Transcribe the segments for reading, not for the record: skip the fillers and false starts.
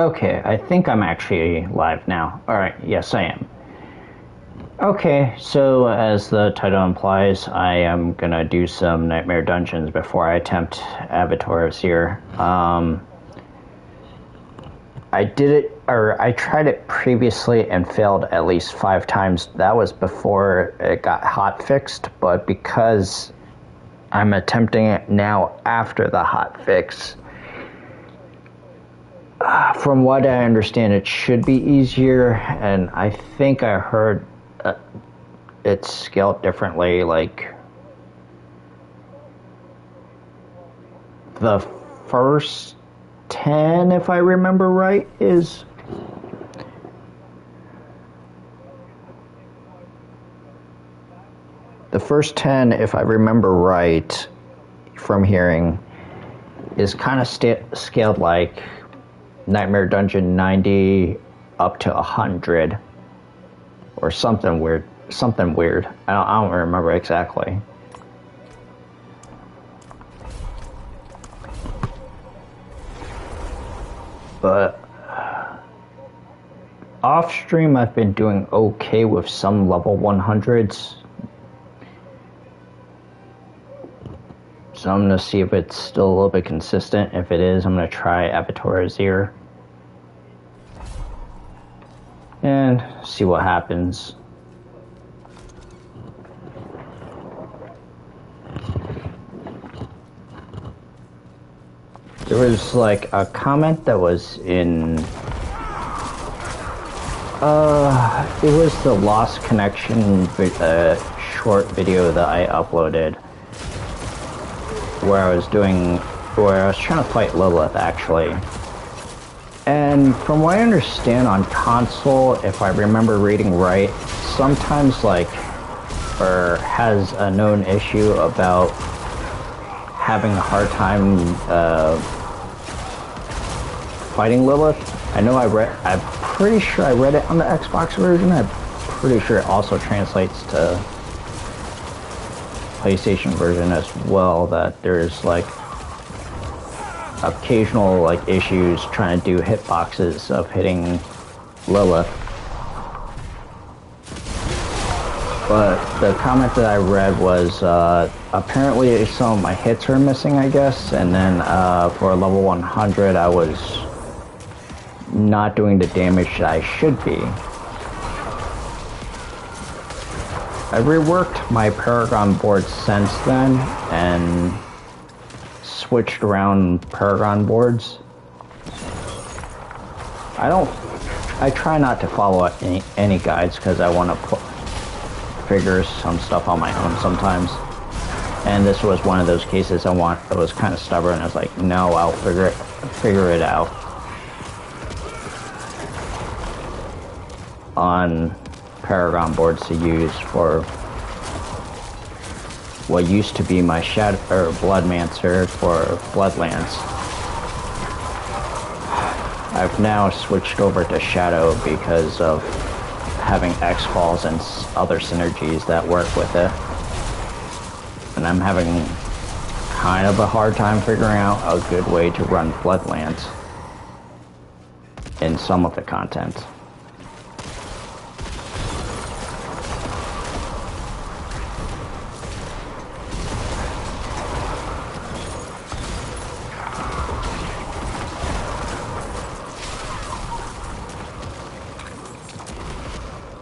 Okay, I think I'm actually live now. Alright, yes I am. Okay, so as the title implies, I am gonna do some Nightmare Dungeons before I attempt AOZ. I tried it previously and failed at least 5 times. That was before it got hotfixed, but because I'm attempting it now after the hotfix, from what I understand, it should be easier, and I think I heard it's scaled differently, like the first 10, if I remember right, is... The first 10, if I remember right, from hearing, is kind of scaled like Nightmare Dungeon 90 up to 100 or something weird. I don't remember exactly. But off stream I've been doing okay with some level 100s. So I'm going to see if it's still a little bit consistent. If it is, I'm going to try AOZ and see what happens. There was like a comment that was in... it was the Lost Connection short video that I uploaded, where I was trying to fight Lilith, actually. And from what I understand on console, if I remember reading right, sometimes has a known issue about having a hard time fighting Lilith. I'm pretty sure I read it on the Xbox version. I'm pretty sure it also translates to PlayStation version as well, that there's occasional issues trying to do hitboxes of hitting Lilith. But the comment that I read was apparently some of my hits are missing, I guess, and then for level 100 I was not doing the damage that I should be. I reworked my Paragon board since then and switched around Paragon boards. I try not to follow any guides because I want to figure some stuff on my own sometimes. And this was one of those cases I was kind of stubborn. I was like, no, I'll figure it out on Paragon boards to use for what used to be my Bloodmancer for Bloodlands. I've now switched over to Shadow because of having X-Falls and other synergies that work with it. And I'm having kind of a hard time figuring out a good way to run Bloodlands in some of the content.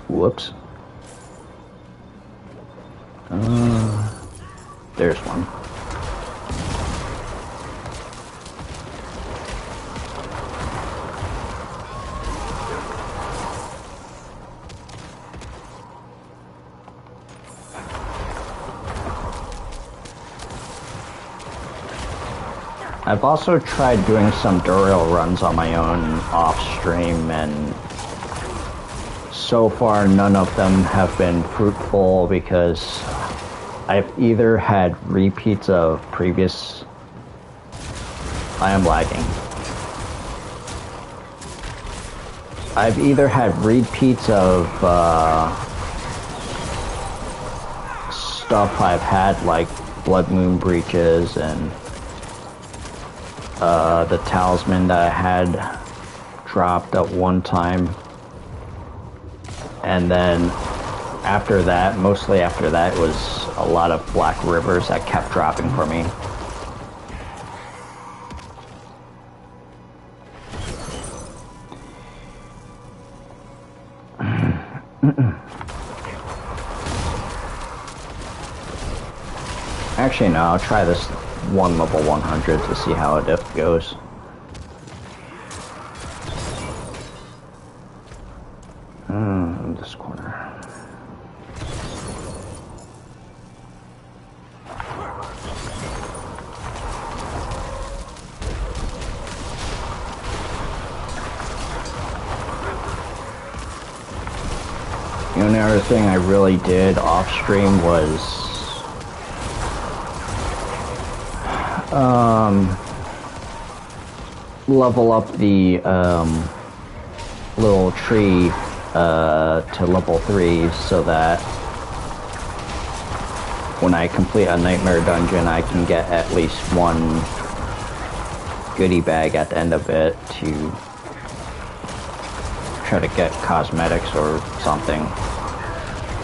Whoops. There's one. I've also tried doing some Duriel runs on my own off stream, and so far none of them have been fruitful because I've either had repeats of previous... I am lagging. I've either had repeats of stuff I've had, like Blood Moon Breaches and the Talisman that I had dropped at one time. And then after that, mostly after that, it was a lot of black rivers that kept dropping for me. Actually, no, I'll try this one level 100 to see how it goes. This corner. The only other thing I really did off stream was level up the little tree to level 3 so that when I complete a nightmare dungeon I can get at least one goodie bag at the end of it to try to get cosmetics or something,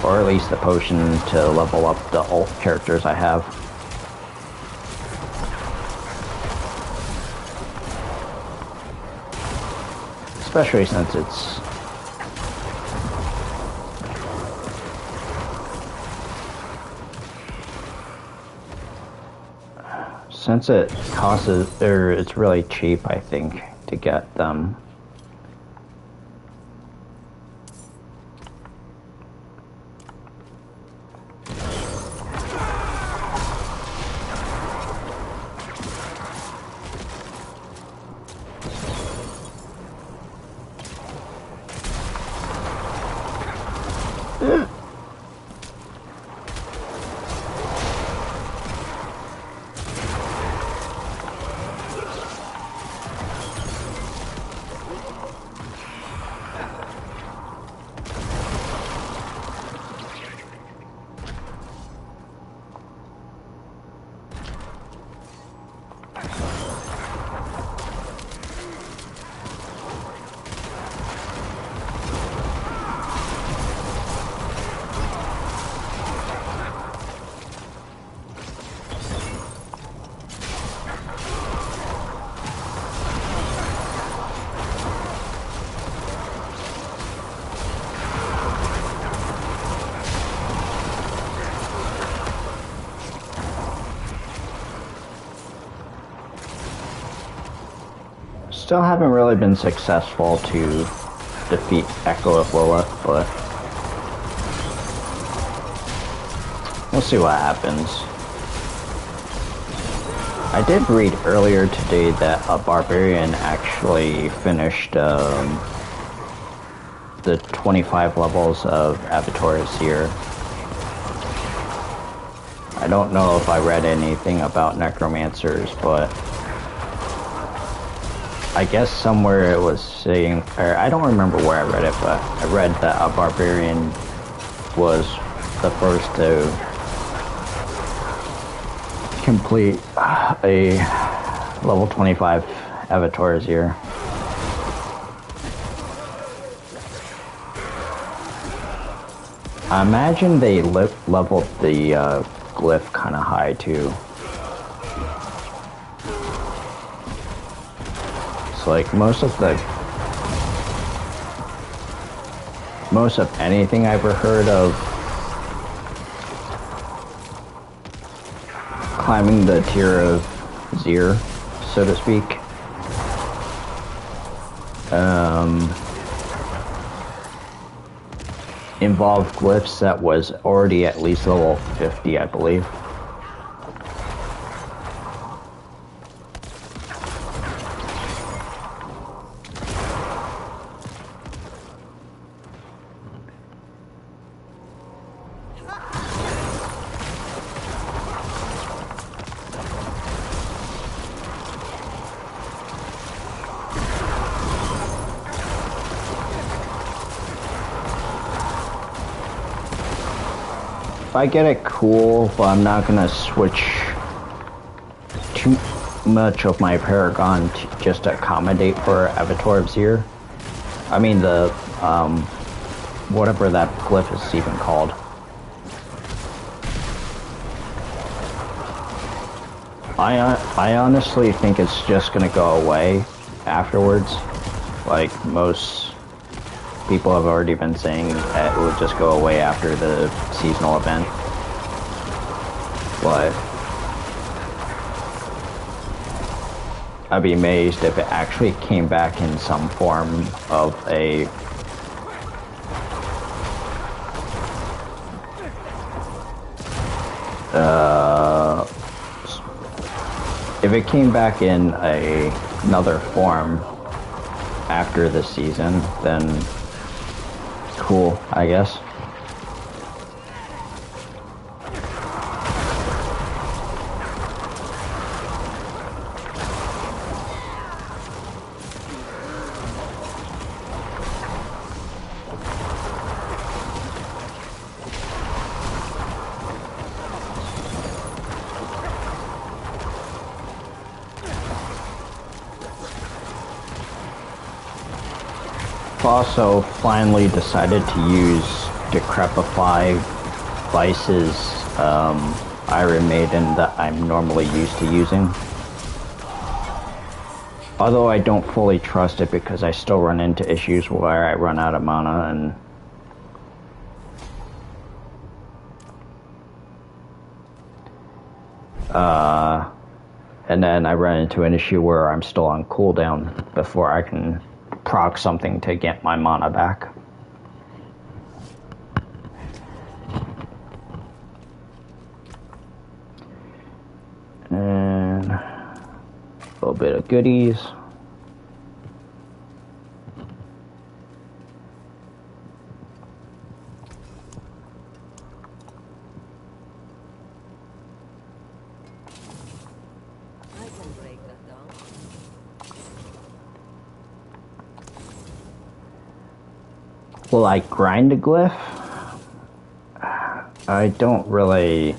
or at least the potion to level up the alt characters I have. Especially since it costs, or it's really cheap, I think, to get them. Still haven't really been successful to defeat Echo of Lilith, but we'll see what happens. I did read earlier today that a barbarian actually finished the 25 levels of Avatar Seer. I don't know if I read anything about necromancers, but I guess somewhere it was saying, or I don't remember where I read it, but I read that a barbarian was the first to complete a level 25 Avatar Seer. I imagine they leveled the glyph kind of high too. Like most of anything I've ever heard of climbing the tier of Seer, so to speak, involved glyphs that was already at least level 50, I believe. If I get it, cool, but I'm not gonna switch too much of my Paragon just to accommodate for Avatar of Seer. I mean the, whatever that glyph is even called. I honestly think it's just gonna go away afterwards. Like most people have already been saying that it would just go away after the seasonal event. But I'd be amazed if it actually came back in some form of a if it came back in another form after the season, then cool, I guess. Also finally decided to use Decrepify Vice's Iron Maiden that I'm normally used to using. Although I don't fully trust it because I still run into issues where I run out of mana and then I run into an issue where I'm still on cooldown before I can proc something to get my mana back. And a little bit of goodies. Will I grind a glyph? I don't really...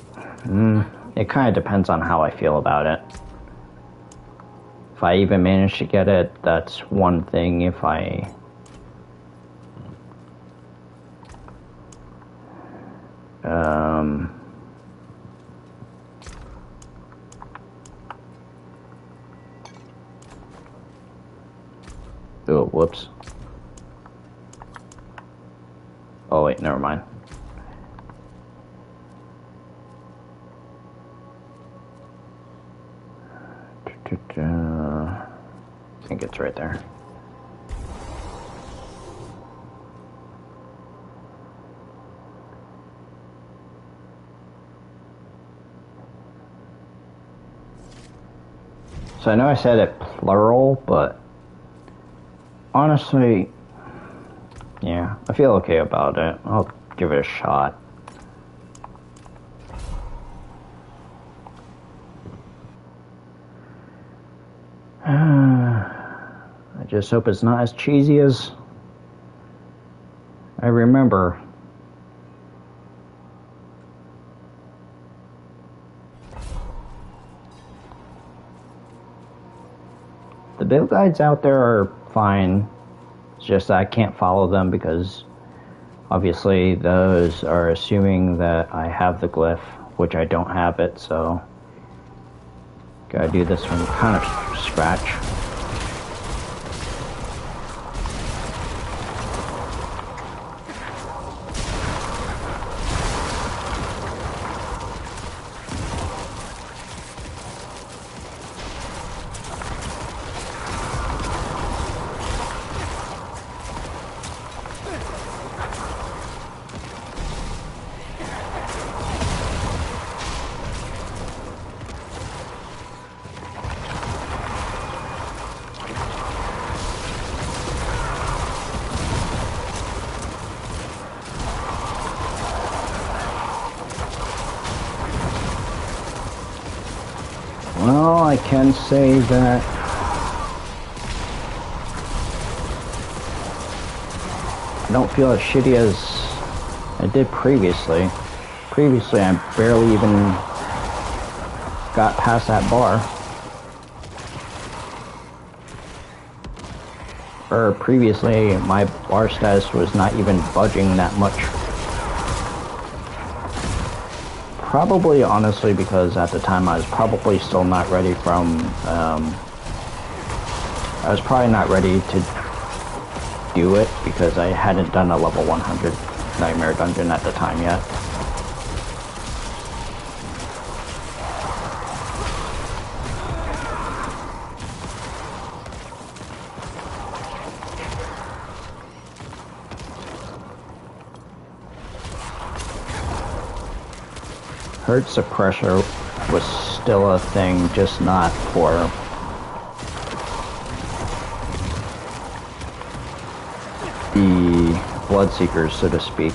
it kind of depends on how I feel about it. If I even manage to get it, that's one thing. If I... Oh, whoops. Oh wait, never mind. I think it's right there. So I know I said it plural, but honestly, yeah, I feel okay about it. I'll give it a shot. I just hope it's not as cheesy as I remember. The build guides out there are fine. It's just that I can't follow them because obviously those are assuming that I have the glyph, which I don't have it, so gotta do this from kind of scratch. Well, I can say that I don't feel as shitty as I did previously. Previously, I barely even got past that bar. or previously, my bar status was not even budging that much. Probably, honestly, because at the time I was probably still not ready from, I was probably not ready to do it because I hadn't done a level 100 Nightmare Dungeon at the time yet. Hurt suppressor was still a thing, just not for the Bloodseekers, so to speak.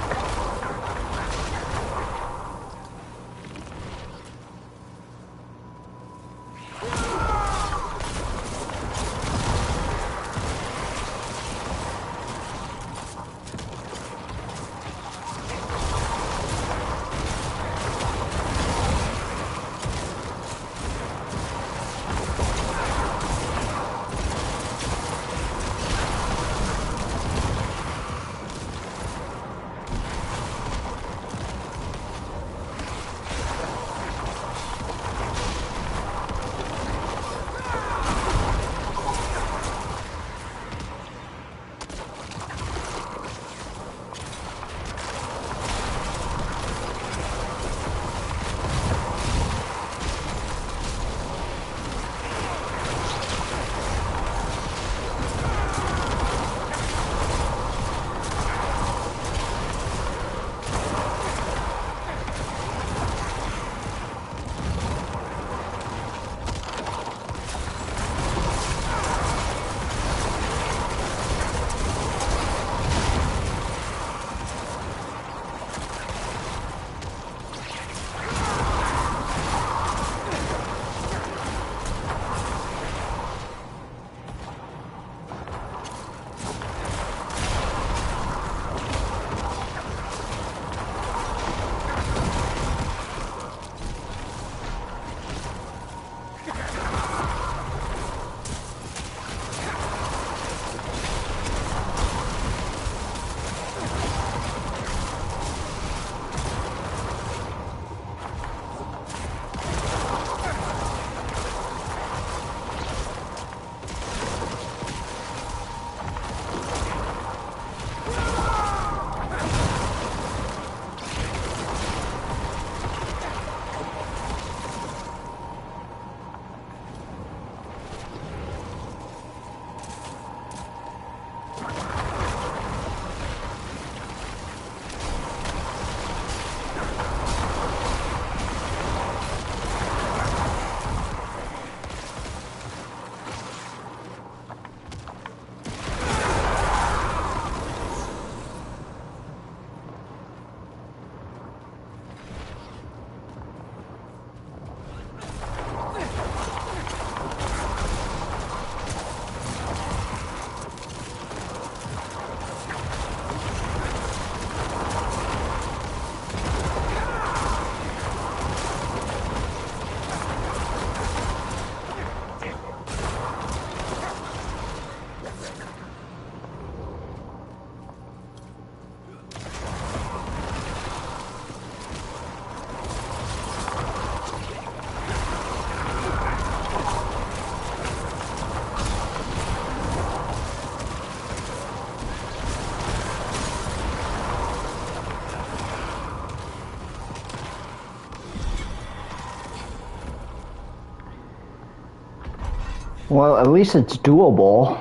Well, at least it's doable.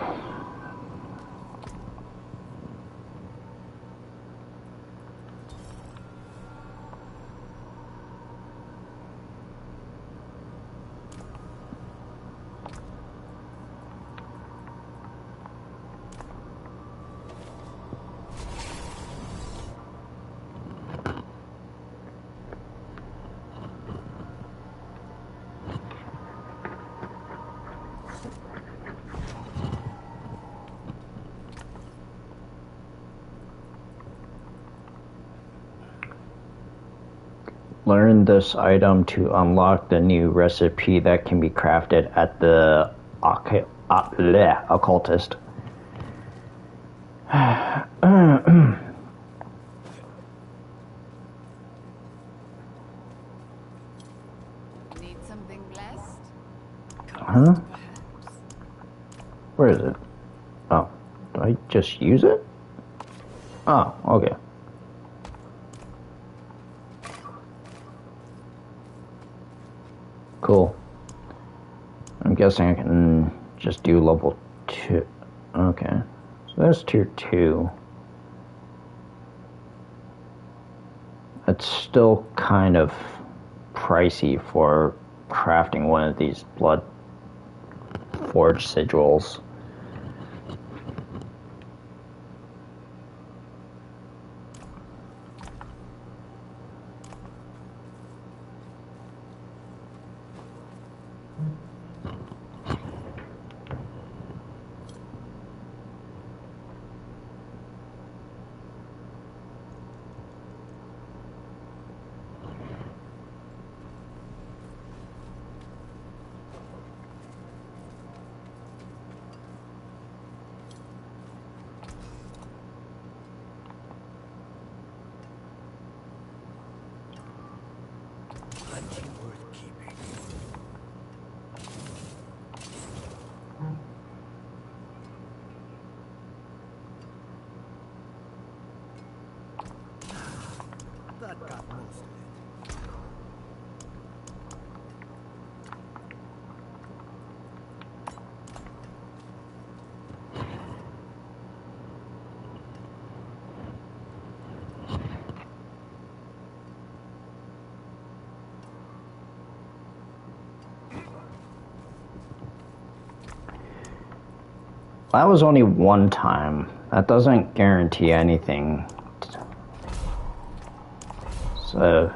Learn this item to unlock the new recipe that can be crafted at the occultist. Need something blessed? Huh? Perhaps? Where is it? Oh, did I just use it? Oh, okay. Cool. I'm guessing I can just do level 2. Okay. So that's tier 2. It's still kind of pricey for crafting one of these blood forged sigils. That was only one time. That doesn't guarantee anything. So...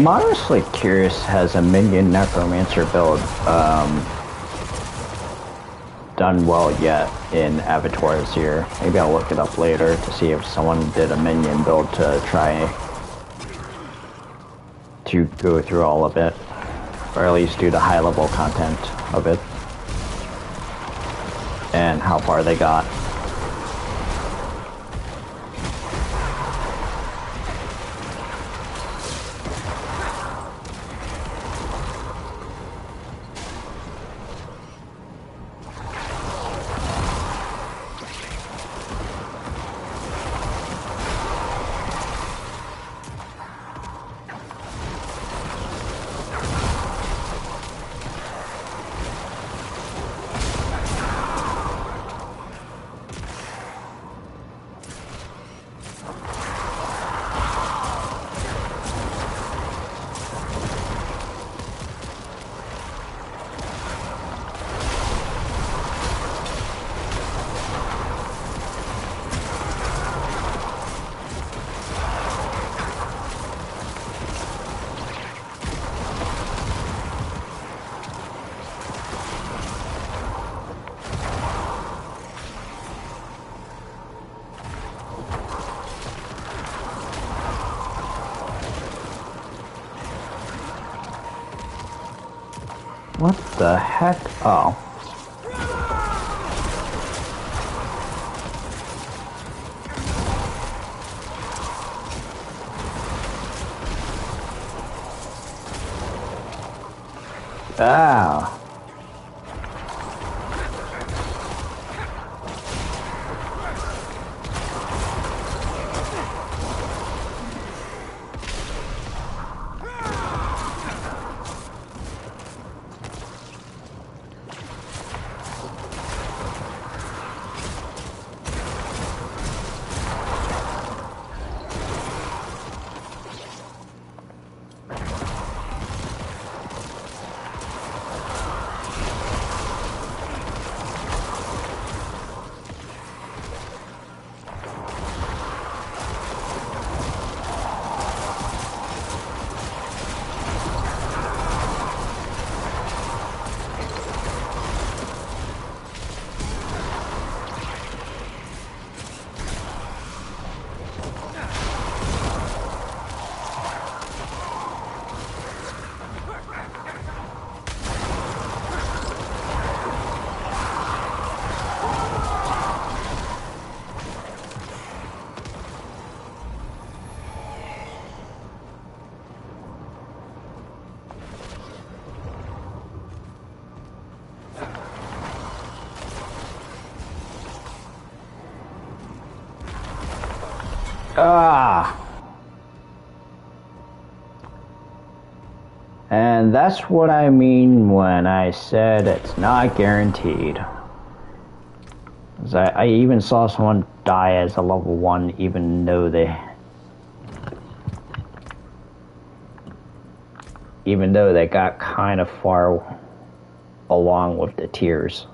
I'm honestly curious, has a minion necromancer build done well yet in avatars here. Maybe I'll look it up later to see if someone did a minion build to try to go through all of it, or at least do the high level content of it, and how far they got. What the heck? Oh. Ah. Ah. And that's what I mean when I said it's not guaranteed. I even saw someone die as a level 1 even though they got kind of far along with the tiers.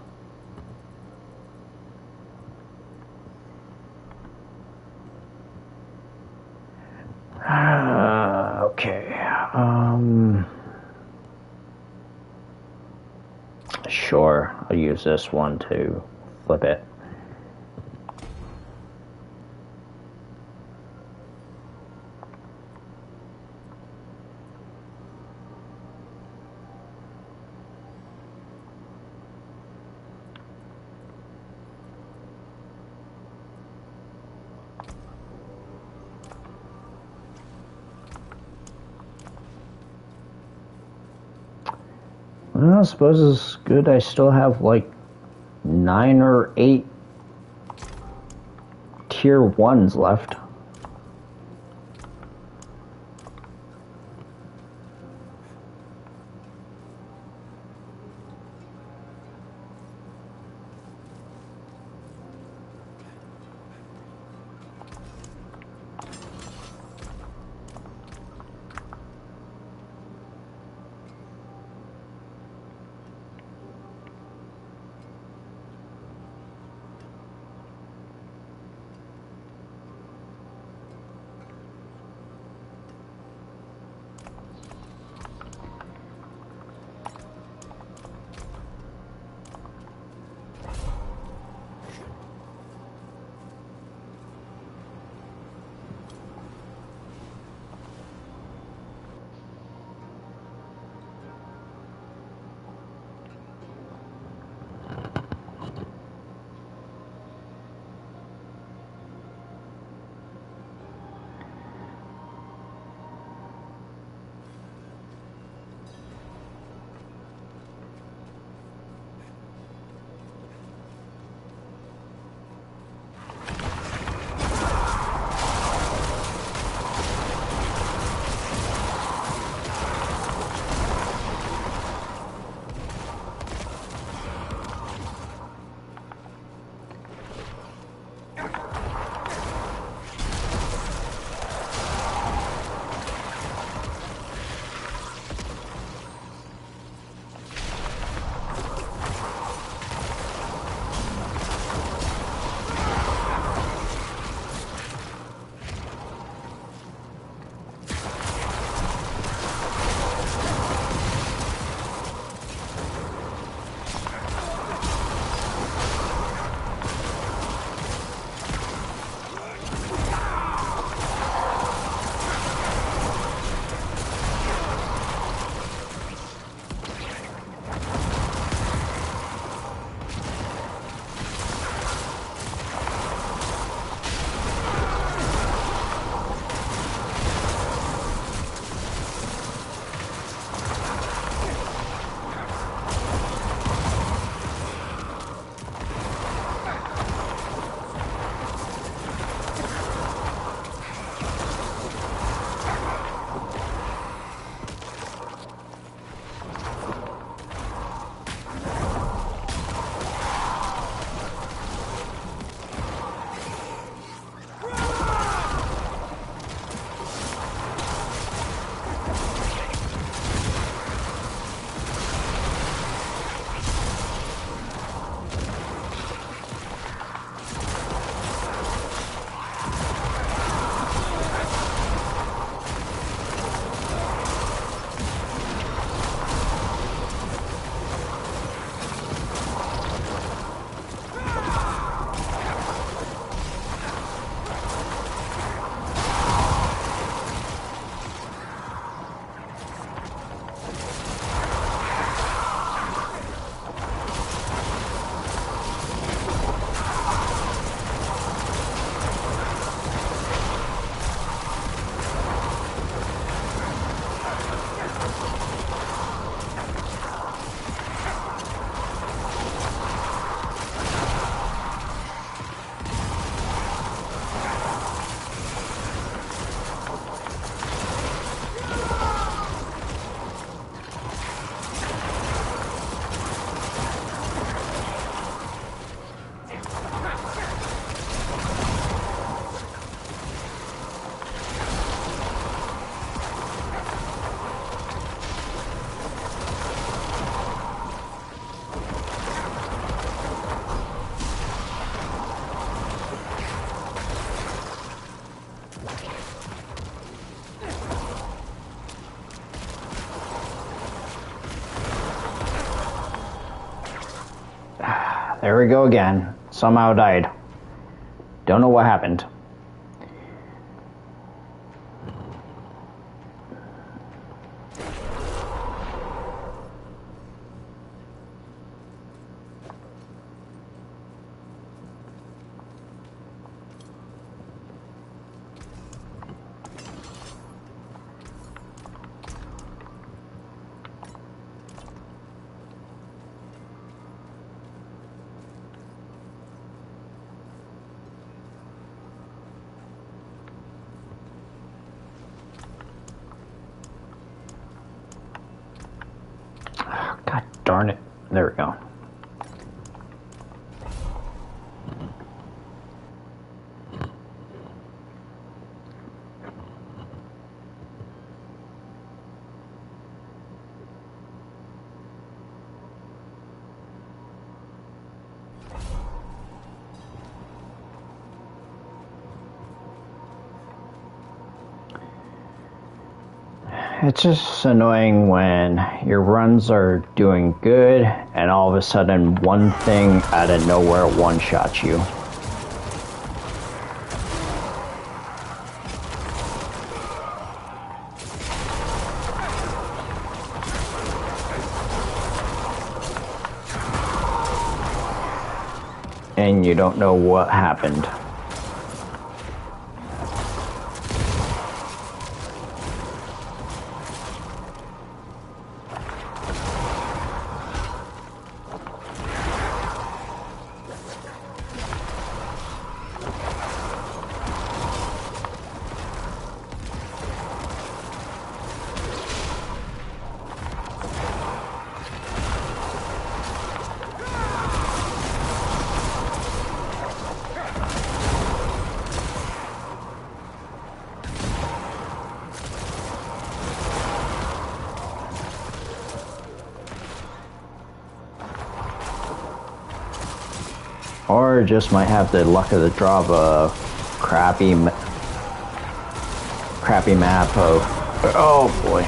Okay. Sure, I'll use this one to flip it. Well, I suppose it's good I still have like 9 or 8 tier 1s left. there we go again. Somehow died. Don't know what happened. God darn it. There we go. It's just annoying when your runs are doing good and all of a sudden one thing out of nowhere one-shots you. And you don't know what happened. Or just might have the luck of the draw of a crappy map of, oh boy.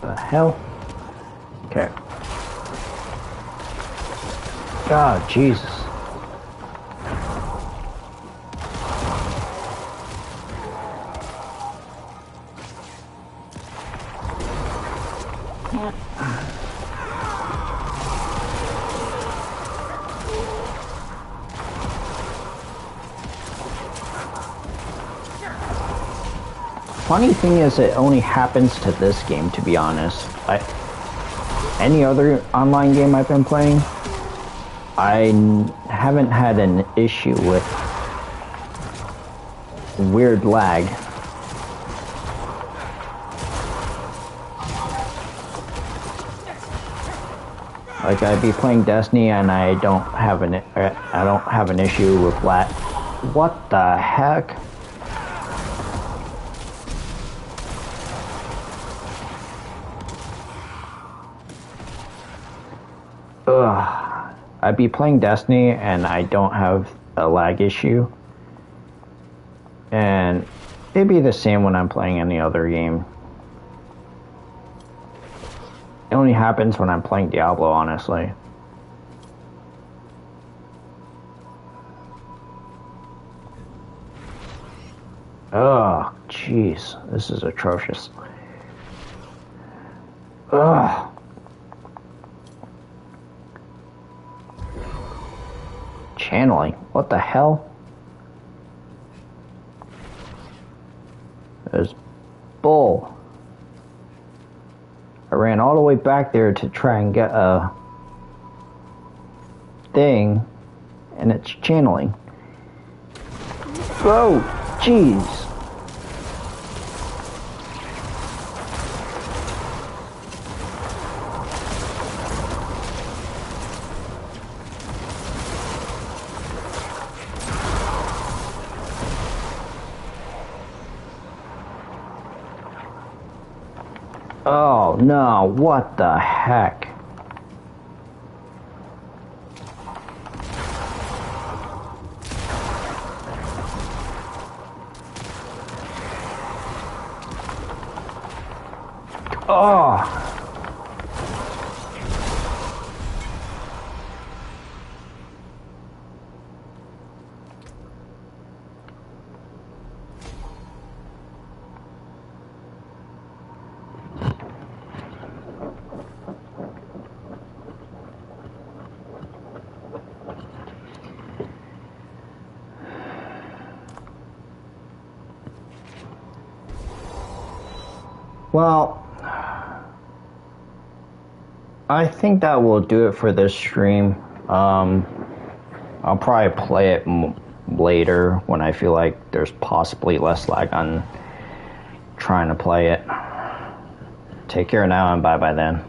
The hell? Okay. God, Jesus. funny thing is, it only happens to this game, to be honest. Any other online game I've been playing, I haven't had an issue with weird lag. Like, I'd be playing Destiny and I don't have an issue with lag. What the heck? Ugh. I'd be playing Destiny and I don't have a lag issue. And it'd be the same when I'm playing any other game. It only happens when I'm playing Diablo, honestly. Oh, jeez. This is atrocious. Ugh. Channeling. What the hell? There's bull. I ran all the way back there to try and get a thing, and it's channeling. Oh, jeez. Oh no, what the heck? Oh. Well, I think that will do it for this stream. I'll probably play it later when I feel like there's possibly less lag on trying to play it. Take care now and bye-bye then.